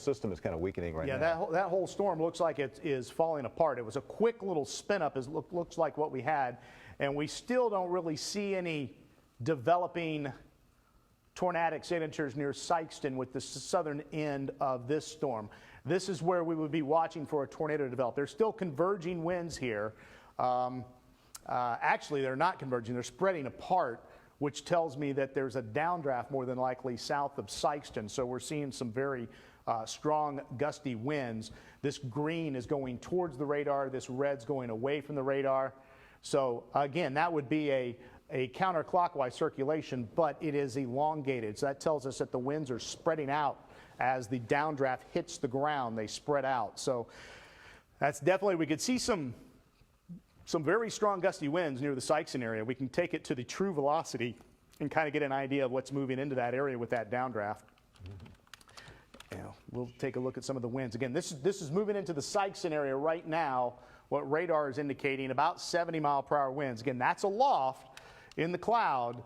system is kind of weakening right now. Yeah, that whole storm looks like it is falling apart. It was a quick little spin up, looks like what we had, and we still don't really see any developing tornadic signatures near Sikeston with the southern end of this storm. This is where we would be watching for a tornado to develop. There's still converging winds here. Actually, they're not converging. They're spreading apart, which tells me that there's a downdraft more than likely south of Sikeston. So we're seeing some very strong gusty winds. This green is going towards the radar. This red's going away from the radar. So again, that would be a counterclockwise circulation, but it is elongated. So that tells us that the winds are spreading out as the downdraft hits the ground. They spread out. So that's definitely, we could see some very strong gusty winds near the Sikeston area. We can take it to the true velocity and kind of get an idea of what's moving into that area with that downdraft. We'll take a look at some of the winds. Again, this is moving into the Sikeston area right now. What radar is indicating about 70-mile-per-hour winds. Again, that's aloft in the cloud,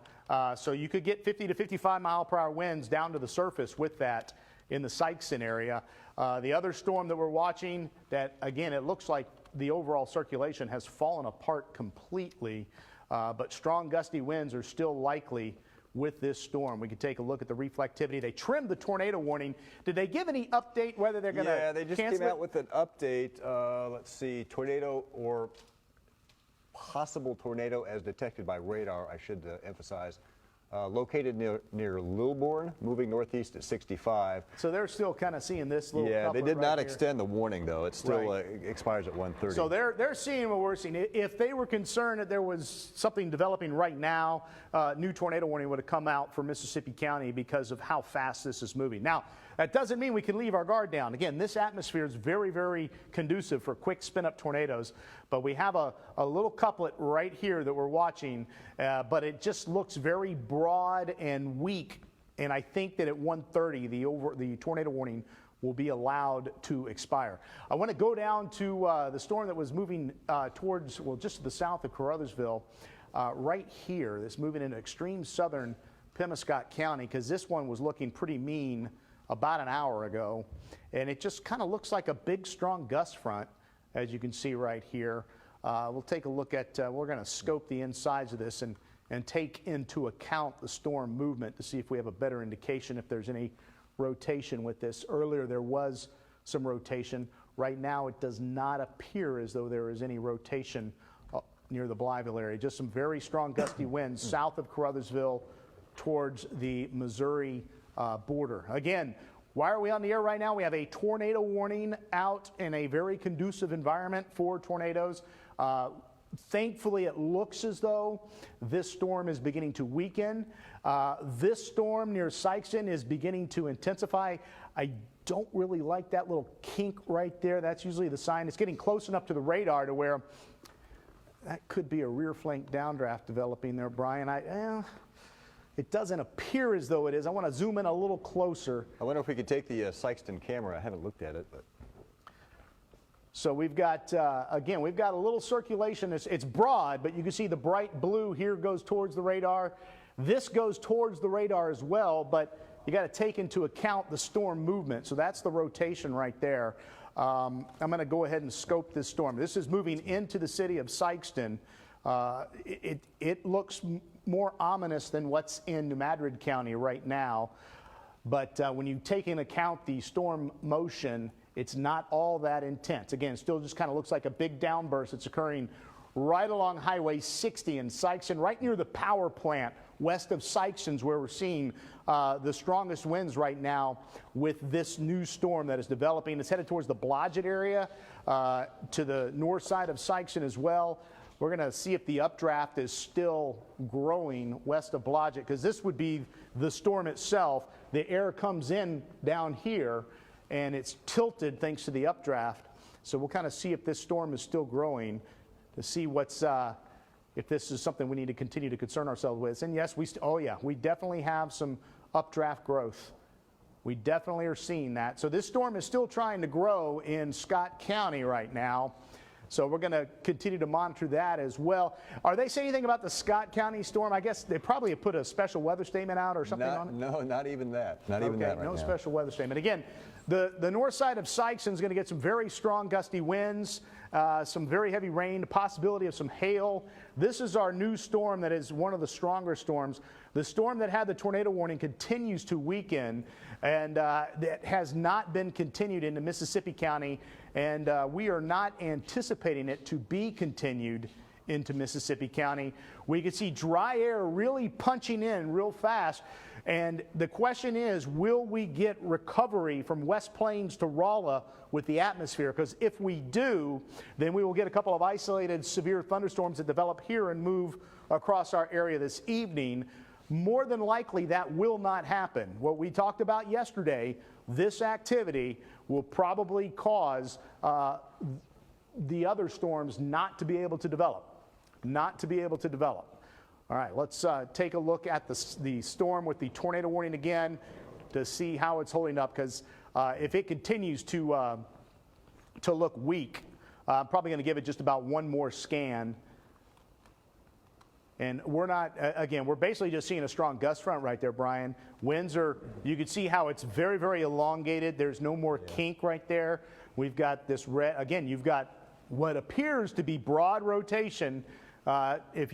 so you could get 50 to 55-mile-per-hour winds down to the surface with that in the Sikeston area. The other storm that we're watching, that again, it looks like the overall circulation has fallen apart completely, but strong gusty winds are still likely with this storm. We can take a look at the reflectivity. They trimmed the tornado warning. Did they give any update whether they're going to Yeah, they just came out with an update. Let's see, tornado or possible tornado as detected by radar, I should emphasize. Located near Lilburn, moving northeast at 65. So they're still kind of seeing this little Yeah, they did right not here. extend the warning, though. It still expires at 1:30. So they're seeing what we're seeing. If they were concerned that there was something developing right now, new tornado warning would have come out for Mississippi County because of how fast this is moving. Now, that doesn't mean we can leave our guard down. Again, this atmosphere is very, very conducive for quick spin-up tornadoes, but we have a little couplet right here that we're watching, but it just looks very broad and weak, and I think that at 1:30, the tornado warning will be allowed to expire. I want to go down to the storm that was moving towards, well, just to the south of Caruthersville, right here, that's moving into extreme southern Pemiscot County, because this one was looking pretty mean about an hour ago, and it just kind of looks like a big, strong gust front, as you can see right here. We'll take a look at, we're going to scope the insides of this and take into account the storm movement to see if we have a better indication if there's any rotation with this. Earlier there was some rotation. Right now it does not appear as though there is any rotation near the Blytheville area. Just some very strong gusty winds south of Caruthersville towards the Missouri border. Again, why are we on the air right now? We have a tornado warning out in a very conducive environment for tornadoes. Thankfully, it looks as though this storm is beginning to weaken. This storm near Sikeston is beginning to intensify. I don't really like that little kink right there. That's usually the sign. It's getting close enough to the radar to where that could be a rear flank downdraft developing there, Brian. It doesn't appear as though it is. I want to zoom in a little closer. I wonder if we could take the Sikeston camera. I haven't looked at it, but. So we've got, again, we've got a little circulation. It's broad, but you can see the bright blue here goes towards the radar. This goes towards the radar as well, but you got to take into account the storm movement. So that's the rotation right there. I'm going to go ahead and scope this storm. This is moving into the city of Sikeston. It looks more ominous than what's in New Madrid County right now. But when you take into account the storm motion, it's not all that intense. Again, it still just kind of looks like a big downburst. It's occurring right along Highway 60 in Sikeston, right near the power plant west of Sikeston's where we're seeing the strongest winds right now with this new storm that is developing. It's headed towards the Blodgett area, to the north side of Sikeston as well. We're going to see if the updraft is still growing west of Blodgett, because this would be the storm itself. The air comes in down here, and it's tilted thanks to the updraft. So we'll kind of see if this storm is still growing to see what's, if this is something we need to continue to concern ourselves with. And yes, we definitely have some updraft growth. We definitely are seeing that. So this storm is still trying to grow in Scott County right now. So we're going to continue to monitor that as well. Are they saying anything about the Scott County storm? I guess they probably have put a special weather statement out or something on it. No, not even that. Not even that right now. No special weather statement. Again, The north side of Sikeston is going to get some very strong gusty winds, some very heavy rain, the possibility of some hail. This is our new storm that is one of the stronger storms. The storm that had the tornado warning continues to weaken, and that has not been continued into Mississippi County, and we are not anticipating it to be continued into Mississippi County. We could see dry air really punching in real fast. And the question is, will we get recovery from West Plains to Rolla with the atmosphere? Because if we do, then we will get a couple of isolated severe thunderstorms that develop here and move across our area this evening. More than likely, that will not happen. What we talked about yesterday, this activity will probably cause the other storms not to be able to develop. All right, let's take a look at the storm with the tornado warning again to see how it's holding up, because if it continues to look weak, I'm probably going to give it just about one more scan. And we're not, again, we're basically just seeing a strong gust front right there, Brian. Winds are, you can see how it's very, very elongated. There's no more kink right there. We've got this red, again, you've got what appears to be broad rotation. If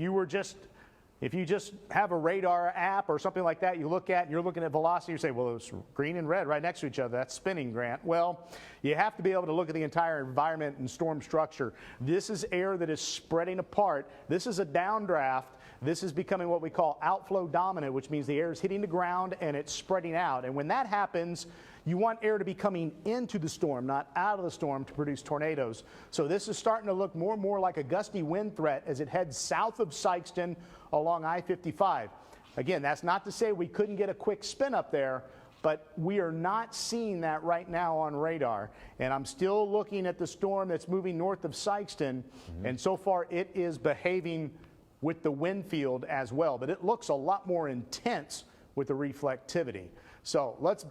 you just have a radar app or something like that, you look at and you're looking at velocity, you say, well, it's green and red right next to each other. That's spinning, Grant. Well, you have to be able to look at the entire environment and storm structure. This is air that is spreading apart. This is a downdraft. This is becoming what we call outflow dominant, which means the air is hitting the ground and it's spreading out. And when that happens, you want air to be coming into the storm, not out of the storm, to produce tornadoes. So this is starting to look more and more like a gusty wind threat as it heads south of Sikeston along I-55. Again, that's not to say we couldn't get a quick spin up there, but we are not seeing that right now on radar. And I'm still looking at the storm that's moving north of Sikeston, and so far it is behaving with the wind field as well. But it looks a lot more intense with the reflectivity. So let's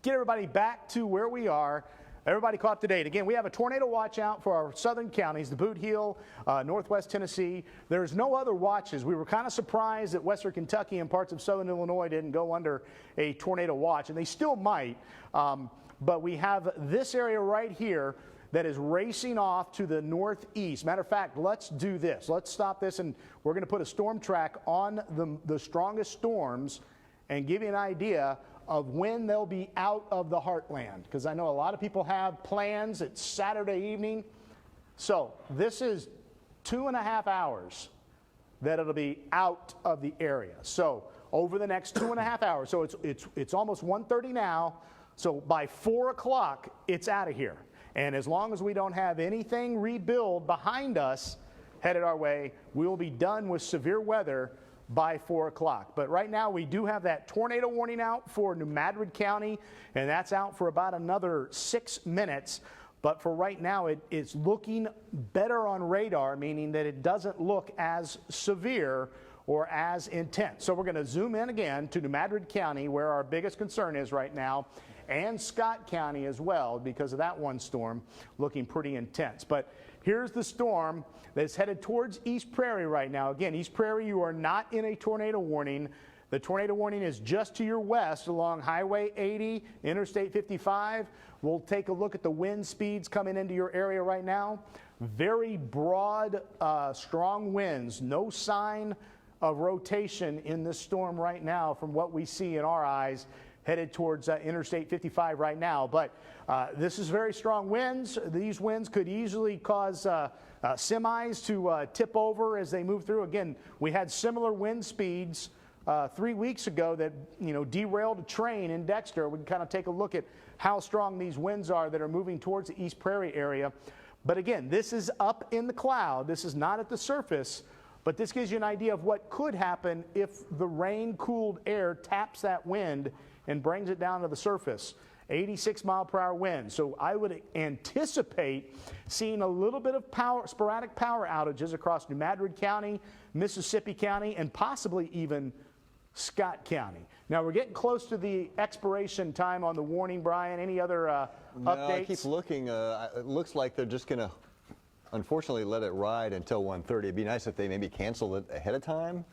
get everybody back to where we are. Everybody caught up to date. Again, we have a tornado watch out for our southern counties, the Boot Heel, northwest Tennessee. There's no other watches. We were kind of surprised that western Kentucky and parts of southern Illinois didn't go under a tornado watch, and they still might. But we have this area right here that is racing off to the northeast. Matter of fact, let's do this. Let's stop this, and we're going to put a storm track on the strongest storms and give you an idea of when they'll be out of the heartland, because I know a lot of people have plans. It's Saturday evening. So this is 2.5 hours that it'll be out of the area. So over the next 2.5 hours, so it's almost 1:30 now, so by 4 o'clock it's out of here. And as long as we don't have anything rebuild behind us headed our way, we will be done with severe weather by 4 o'clock. But right now we do have that tornado warning out for New Madrid County, and that's out for about another 6 minutes. But for right now, it's looking better on radar, meaning that it doesn't look as severe or as intense. So we're going to zoom in again to New Madrid County, where our biggest concern is right now, and Scott County as well, because of that one storm looking pretty intense. But here's the storm that's headed towards East Prairie right now. Again, East Prairie, you are not in a tornado warning. The tornado warning is just to your west along Highway 80, Interstate 55. We'll take a look at the wind speeds coming into your area right now. Very broad, strong winds. No sign of rotation in this storm right now from what we see in our eyes, headed towards Interstate 55 right now. But this is very strong winds. These winds could easily cause semis to tip over as they move through. Again, we had similar wind speeds 3 weeks ago that derailed a train in Dexter. We can kind of take a look at how strong these winds are that are moving towards the East Prairie area. But again, this is up in the cloud. This is not at the surface. But this gives you an idea of what could happen if the rain-cooled air taps that wind and brings it down to the surface. 86-mile-per-hour wind. So I would anticipate seeing a little bit of sporadic power outages across New Madrid County, Mississippi County, and possibly even Scott County. Now, we're getting close to the expiration time on the warning, Brian. Any other updates? No, I keep looking. It looks like they're just going to, unfortunately, let it ride until 1:30. It'd be nice if they maybe canceled it ahead of time.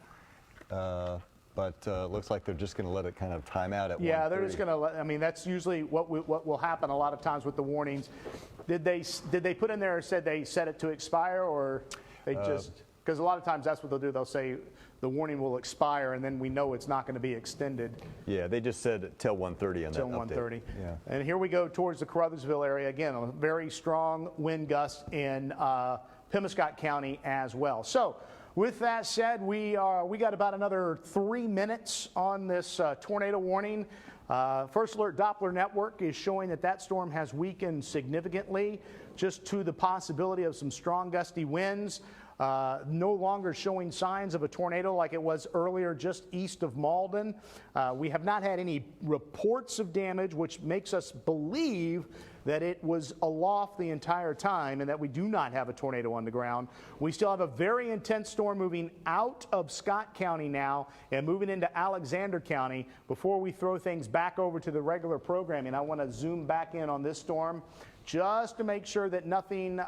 but looks like they're just going to let it kind of time out at 1:30. Yeah, they're just going to let, I mean, that's usually what will happen a lot of times with the warnings. Did they put in there or said they set it to expire, or they just, because a lot of times that's what they'll do. They'll say the warning will expire, and then we know it's not going to be extended. Yeah, they just said till 1:30 on that Till update. 1:30. Yeah. And here we go towards the Caruthersville area. Again, a very strong wind gust in Pemmican County as well. So with that said, we got about another 3 minutes on this tornado warning. First Alert Doppler Network is showing that storm has weakened significantly, just to the possibility of some strong gusty winds. No longer showing signs of a tornado like it was earlier just east of Malden. We have not had any reports of damage, which makes us believe that it was aloft the entire time and that we do not have a tornado on the ground. We still have a very intense storm moving out of Scott County now and moving into Alexander County. Before we throw things back over to the regular programming, I want to zoom back in on this storm just to make sure that nothing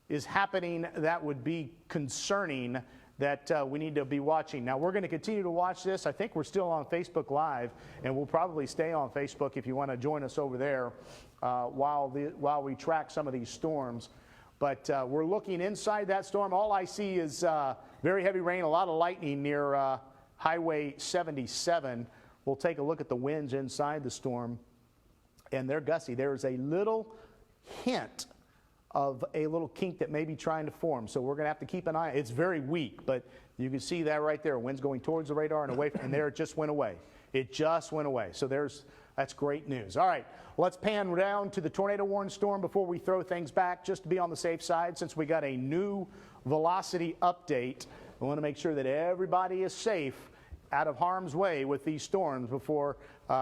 is happening that would be concerning, that we need to be watching. Now, we're going to continue to watch this. I think we're still on Facebook Live, and we'll probably stay on Facebook if you want to join us over there while we track some of these storms. But we're looking inside that storm. All I see is very heavy rain, a lot of lightning near Highway 77. We'll take a look at the winds inside the storm, and they're gusty. There's a little hint of a little kink that may be trying to form. So we're going to have to keep an eye. It's very weak, but you can see that right there. Wind's going towards the radar and away, and there it just went away. It just went away. So that's great news. All right, let's pan down to the tornado warning storm before we throw things back, just to be on the safe side. Since we got a new velocity update, we want to make sure that everybody is safe, out of harm's way with these storms before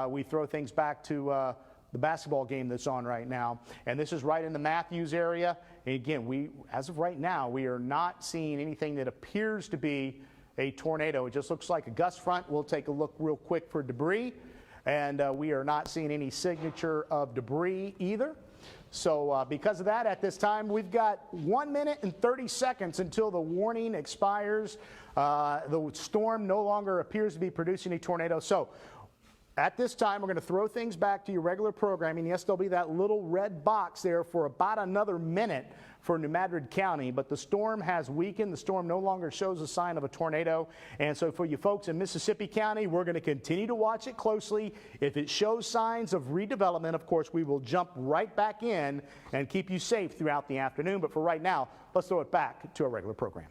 we throw things back to the basketball game that's on right now. And this is right in the Matthews area. And again, as of right now, we are not seeing anything that appears to be a tornado. It just looks like a gust front. We'll take a look real quick for debris. And we are not seeing any signature of debris either. So because of that, at this time, we've got 1 minute and 30 seconds until the warning expires. The storm no longer appears to be producing a tornado. So at this time, we're going to throw things back to your regular programming. Yes, there'll be that little red box there for about another minute for New Madrid County, but the storm has weakened. The storm no longer shows a sign of a tornado. And so for you folks in Mississippi County, we're going to continue to watch it closely. If it shows signs of redevelopment, of course, we will jump right back in and keep you safe throughout the afternoon. But for right now, let's throw it back to our regular program.